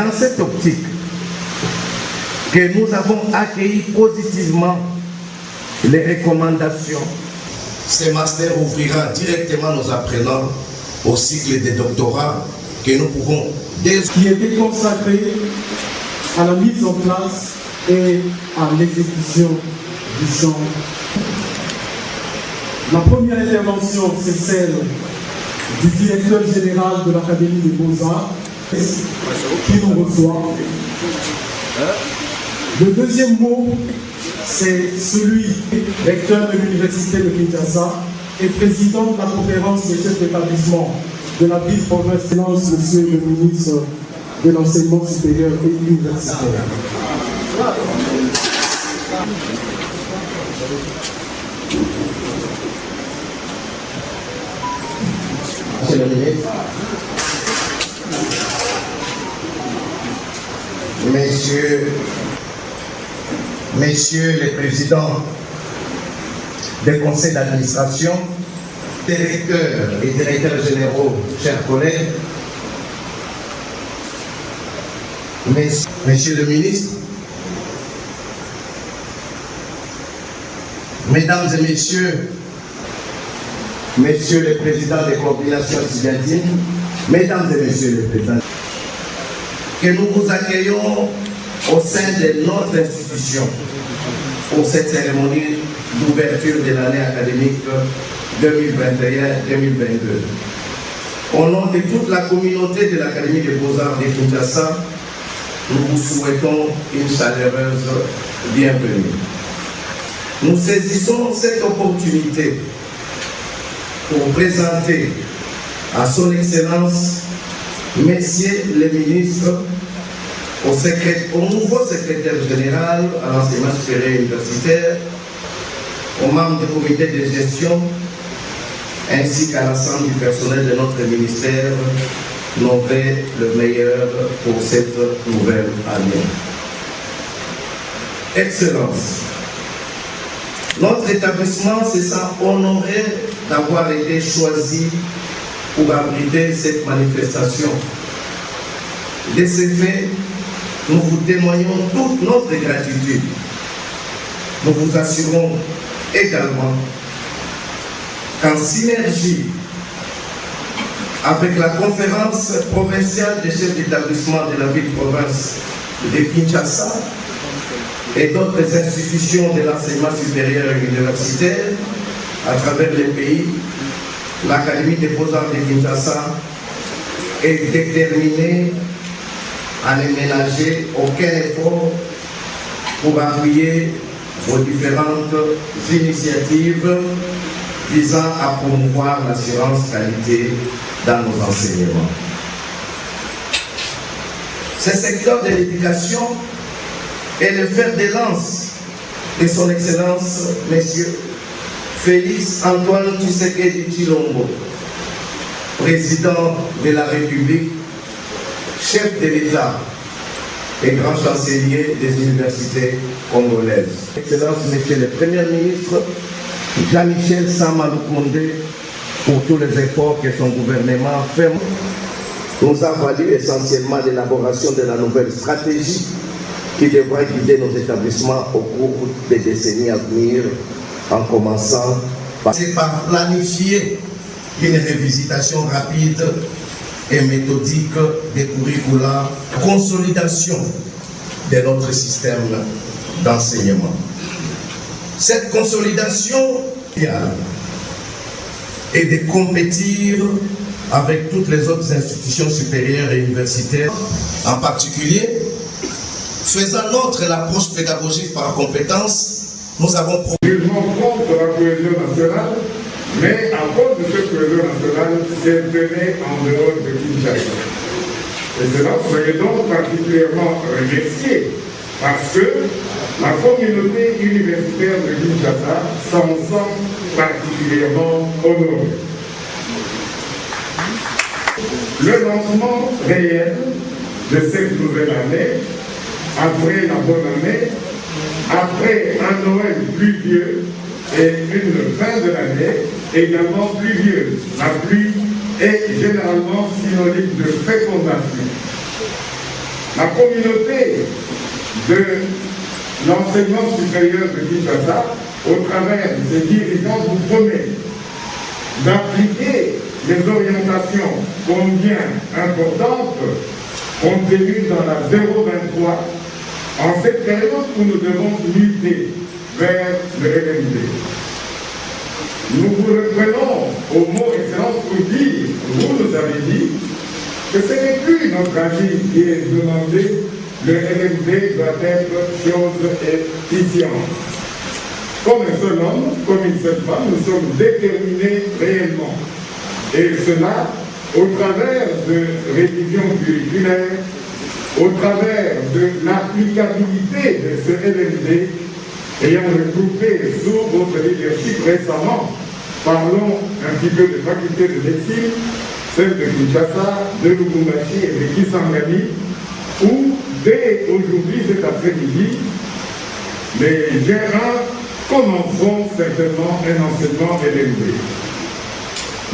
Dans cette optique, que nous avons accueilli positivement les recommandations. Ce master ouvrira directement nos apprenants au cycle de doctorat que nous pouvons qui était consacré à la mise en place et à l'exécution du champ. La première intervention, c'est celle du directeur général de l'Académie des Beaux-Arts qui nous reçoit. Le deuxième mot, c'est celui recteur de l'Université de Kinshasa et président de la conférence des chefs d'établissement de la ville province finance, monsieur le ministre de l'enseignement supérieur et universitaire. Monsieur le ministre, messieurs les présidents des conseils d'administration, directeurs et directeurs généraux, chers collègues, messieurs le ministre, mesdames et messieurs, messieurs les présidents des coordinations étudiantines, mesdames et messieurs les présidents, que nous vous accueillons au sein de notre institution pour cette cérémonie d'ouverture de l'année académique 2021-2022. Au nom de toute la communauté de l'Académie des Beaux-Arts de Kinshasa, nous vous souhaitons une chaleureuse bienvenue. Nous saisissons cette opportunité pour présenter à son Excellence, Messieurs les ministres, au nouveau secrétaire général à l'enseignement supérieur universitaire, aux membres du comité de gestion, ainsi qu'à l'ensemble du personnel de notre ministère, nos vœux le meilleur pour cette nouvelle année. Excellence, notre établissement se sent honoré d'avoir été choisi pour abriter cette manifestation. De ce fait, nous vous témoignons toute notre gratitude. Nous vous assurons également qu'en synergie avec la conférence provinciale des chefs d'établissement de la ville-province de Kinshasa et d'autres institutions de l'enseignement supérieur et universitaire à travers le pays, l'Académie des Beaux-Arts de Kinshasa est déterminée à ne ménager aucun effort pour appuyer vos différentes initiatives visant à promouvoir l'assurance qualité dans nos enseignements. Ce secteur de l'éducation est le fer de lance de son Excellence, Monsieur Félix Antoine Tshisekedi Tshilombo, président de la République, chef de l'État et grand chancelier des universités congolaises. Excellence, Monsieur le Premier ministre, Jean-Michel Sama Lukonde, pour tous les efforts que son gouvernement fait, nous a valu essentiellement l'élaboration de la nouvelle stratégie qui devra guider nos établissements au cours des décennies à venir, en commençant par planifier une révisitation rapide et méthodique des curricula, consolidation de notre système d'enseignement. Cette consolidation est de compétir avec toutes les autres institutions supérieures et universitaires, en particulier, faisant nôtre l'approche pédagogique par compétence, nous avons contre la cohésion nationale, mais à cause de cette cohésion nationale, c'est donné en dehors de Kinshasa. Et cela serait donc particulièrement remercié parce que la communauté universitaire de Kinshasa s'en sent particulièrement honorée. Le lancement réel de cette nouvelle année, après la bonne année, après un Noël pluvieux et une fin de l'année également pluvieuse. La pluie est généralement synonyme de fécondation. la communauté de l'enseignement supérieur de Kinshasa, au travers de ses dirigeants, vous promet d'appliquer les orientations combien importantes contenues dans la 023 en cette période où nous devons lutter vers le LMD. Nous vous reprenons au mot excellence pour dire, vous nous avez dit, que ce n'est plus notre avis qui est demandé, le LMD doit être chose efficiente. Comme un seul homme, comme une seule femme, nous sommes déterminés réellement. Et cela, au travers de révisions curriculaires, au travers de l'applicabilité de ce LMD, ayant recoupé sous votre leadership récemment, parlons un petit peu de faculté de médecine, celle de Kinshasa, de Lubumbashi et de Kisangani, où dès aujourd'hui, cet après-midi, les gérants commenceront certainement un enseignement LMD.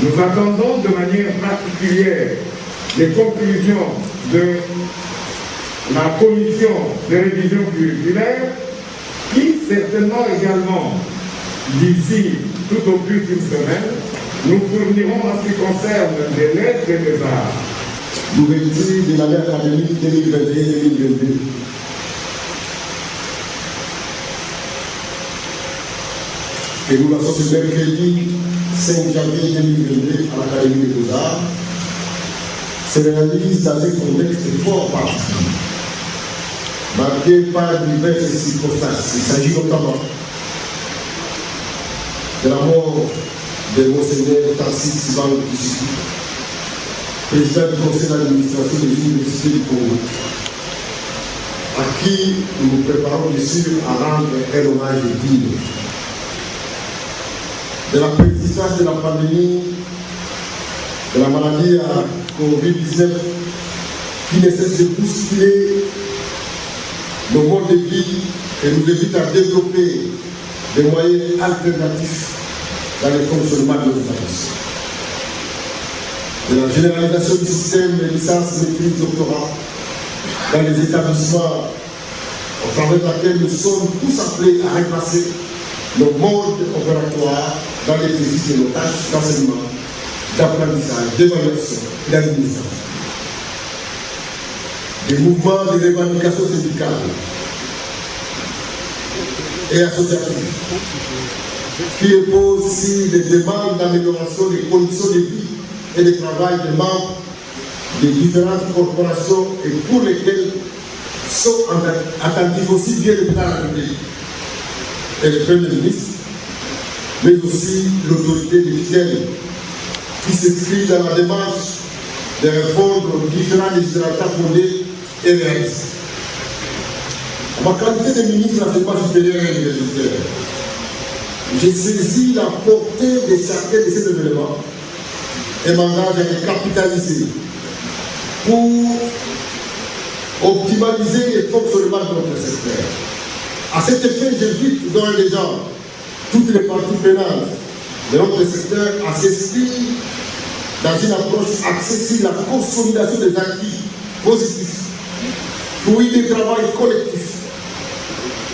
Nous attendons de manière particulière les conclusions de la commission de révision curriculaire qui certainement également, d'ici tout au plus une semaine, nous fournirons en ce qui concerne les lettres et les arts. L'ouverture de l'année académique 2021-2022. Et nous lançons ce mercredi 5 janvier 2022 à l'Académie des Beaux-Arts. Se réalise dans un contexte fort particulier, marqué par diverses circonstances. Il s'agit notamment de la mort de Monseigneur Tarsik Sibangu Kishiki, président du conseil d'administration des universités du Congo, à qui nous nous préparons bien sûr à rendre un hommage digne. De la persistance de la pandémie, de la maladie à Covid-19, qui ne cesse de bousculer nos modes de vie et nous invite à développer des moyens alternatifs dans le fonctionnement de nos établissements. De la généralisation du système de licence, maîtrise, doctorat dans les établissements au travers de laquelle nous sommes tous appelés à remplacer nos modes opératoires dans l'exercice de nos tâches d'enseignement, d'apprentissage, d'évaluation et d'administration. Des mouvements de revendication syndicale et associative qui imposent aussi des demandes d'amélioration des conditions de vie et de travail des membres des différentes corporations et pour lesquelles sont attentifs aussi bien le président de la République et le Premier ministre, mais aussi l'autorité de tutelle qui s'inscrit dans la démarche de répondre aux différents législateurs fondés et réalistes. En ma qualité de ministre de l'enseignement supérieur et universitaire, j'ai saisi la portée de chacun de ces événements et m'engage à les capitaliser pour optimaliser les fonctionnements de notre secteur. À cet effet, j'invite dans les gens toutes les parties pénales de notre secteur à s'inscrire dans une approche axée sur la consolidation des acquis positifs, fruits du travail collectif,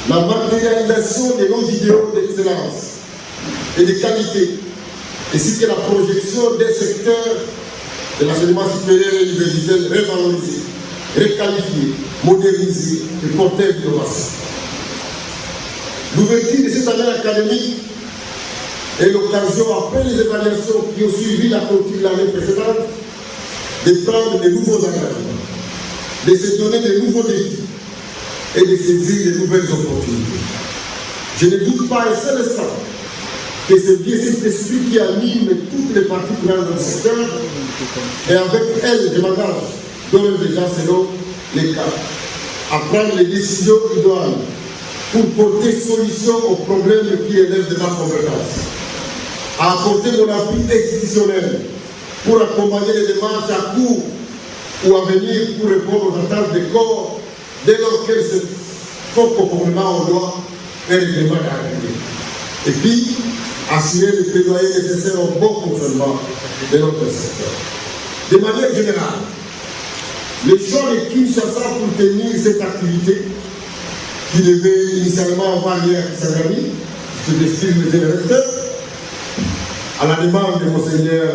la matérialisation de nos idéaux d'excellence et de qualité, ainsi que la projection des secteurs de l'enseignement supérieur et universitaire revalorisés, requalifiés, modernisés et porteurs d'innovation. L'ouverture de cette année académique est l'occasion, après les évaluations qui ont suivi la clôture de l'année précédente, de prendre de nouveaux engagements, de se donner de nouveaux défis et de saisir de nouvelles opportunités. Je ne doute pas un seul instant que c'est bien cet esprit qui anime toutes les parties prenantes dans le secteur et avec elle, je m'engage, d'ores et déjà selon les cas, à prendre les décisions idoines pour porter solution aux problèmes qui élèvent de ma compétence, à apporter mon appui institutionnel pour accompagner les démarches à court ou à venir pour répondre aux attentes des corps dès lors qu'elles se font conformément aux lois et règlements de la République. Et puis, assurer le plaidoyer nécessaire au bon fonctionnement de notre secteur. De manière générale, Le choix de Kinshasa pour tenir cette activité, qui devait initialement avoir lieu à Kisangani, je décide le directeur, à la demande de Monseigneur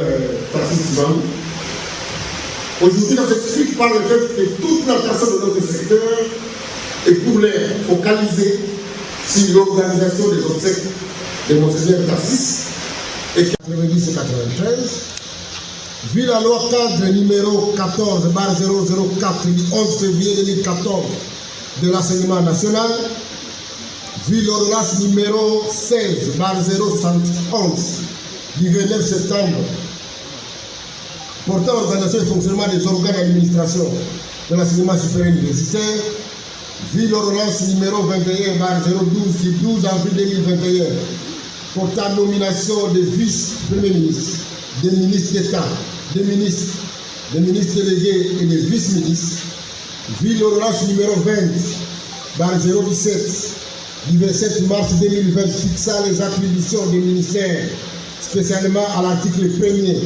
Tarsis Tibangou. Aujourd'hui, ça s'explique par le fait que toute l'attention de notre secteur est pour les focaliser sur l'organisation des obsèques de Monseigneur Tarsis et 90 et 93. Vu la loi cadre numéro 14/004 du 11 février 2014 de l'enseignement national, vu l'ordonnance numéro 16/071 du 29 septembre portant organisation et fonctionnement des organes d'administration de l'enseignement supérieur universitaire, vu l'ordonnance numéro 21/012 du 12 avril 2021 portant nomination des vice-premiers ministres, des ministres d'État, des ministres délégués et des vice-ministres, vu l'ordonnance numéro 20/017 du 27 mars 2020 fixant les attributions des ministères, spécialement à l'article 1er,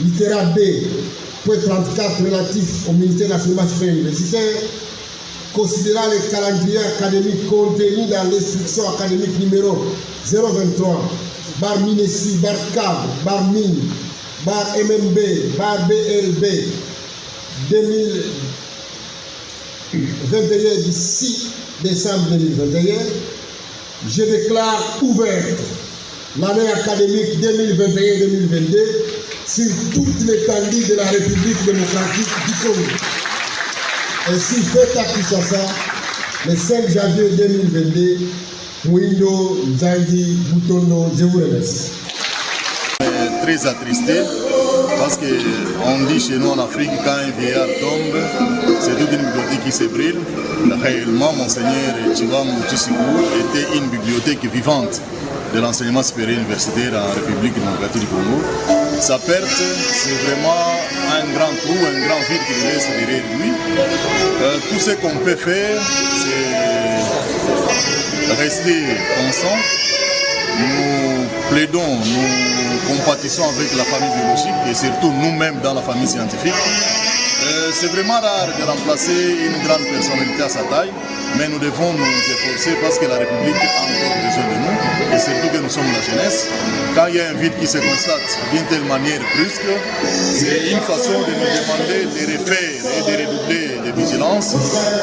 littéra B, point 34 relatif au ministère de l'enseignement supérieur universitaire, considérant le calendrier académique contenu dans l'instruction académique numéro 023, bar Minesi, bar CAB, bar MIN, bar MMB, bar BLB 2021 du 6 décembre 2021, je déclare ouverte l'année académique 2021-2022 sur toute l'étendue de la République démocratique du Congo. Ainsi fait à Kinshasa le 5 janvier 2022, Mouindo Nzangi Boutondo, je vous remercie. Très attristé parce qu'on dit chez nous en Afrique, quand un vieillard tombe, c'est toute une bibliothèque qui se brûle. Réellement, Monseigneur Tshibangou Tshisekwu était une bibliothèque vivante de l'enseignement supérieur universitaire en République démocratique du Congo. Sa perte, c'est vraiment un grand trou, un grand vide qu'il laisse derrière lui. Tout ce qu'on peut faire, c'est rester constant. Nous plaidons, nous compatissons avec la famille biologique et surtout nous-mêmes dans la famille scientifique. C'est vraiment rare de remplacer une grande personnalité à sa taille, mais nous devons nous efforcer parce que la République a encore besoin de nous et surtout que nous sommes la jeunesse. Quand il y a un vide qui se constate d'une telle manière brusque, c'est une façon de nous demander de refaire et de redoubler de vigilance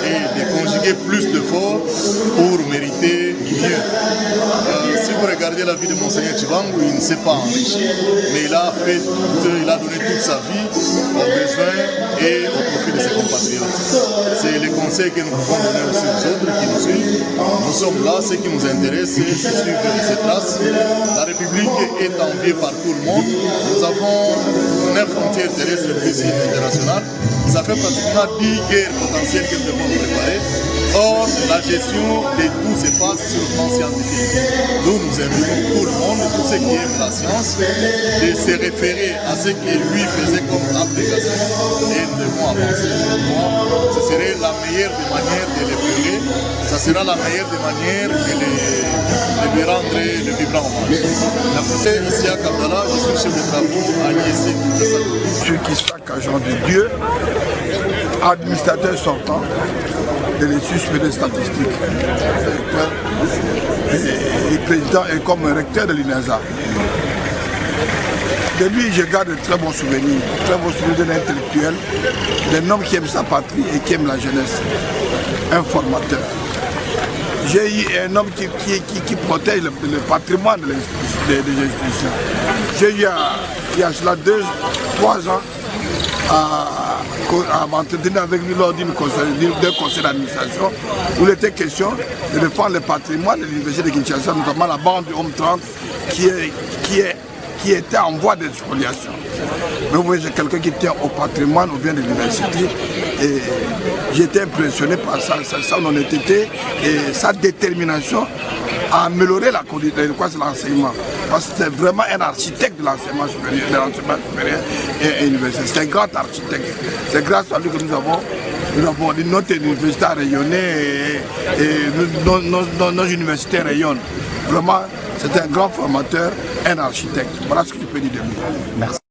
et de conjuguer plus d'efforts pour mériter mieux. Si vous regardez la vie de Monseigneur Tshibangou, il ne s'est pas enrichi, mais il a donné toute sa vie aux besoins et au profit de ses compatriotes. C'est le conseil que nous pouvons donner aussi aux autres qui nous suivent. Nous sommes là, ce qui nous intéresse, c'est de suivre ces traces. La République est enviée par tout le monde. Nous avons 9 frontières terrestres plus internationales. Ça fait pratiquement 10 guerres potentielles que nous devons nous préparer. Or, la gestion de tout se passe sur le plan scientifique. Nous invitons tout le monde, tous ceux qui aiment la science, de se référer à ce que lui faisait comme application et nous devons avancer. Ce serait la meilleure des manières de l'épurer, ça sera la meilleure des manières de lui rendre le vibrant hommage. Ici à Kabdala, je suis chef de travaux à l'ISC. Ceux qui sont agents de Dieu, administrateurs sortants de l'Institut supérieur de statistique, et président et comme recteur de l'INESA. De lui, je garde de très bons souvenirs d'un intellectuel, d'un homme qui aime sa patrie et qui aime la jeunesse, un formateur. J'ai eu un homme qui protège le patrimoine des institutions. J'ai eu, il y a cela 2-3 ans, à m'entretenir avec lui lors d'un conseil d'administration où il était question de défendre le patrimoine de l'université de Kinshasa, notamment la bande du Homme 30 qui était en voie de spoliation. Mais vous voyez, c'est quelqu'un qui tient au patrimoine ou bien de l'université et j'étais impressionné par son honnêteté et sa détermination à améliorer la conduite de l'enseignement. Parce que c'est vraiment un architecte de l'enseignement supérieur, et universitaire. C'est un grand architecte. C'est grâce à lui que nous avons notre université à rayonner et nos universités rayonnent. Vraiment, c'est un grand formateur, un architecte. Voilà ce que je peux dire de lui. Merci.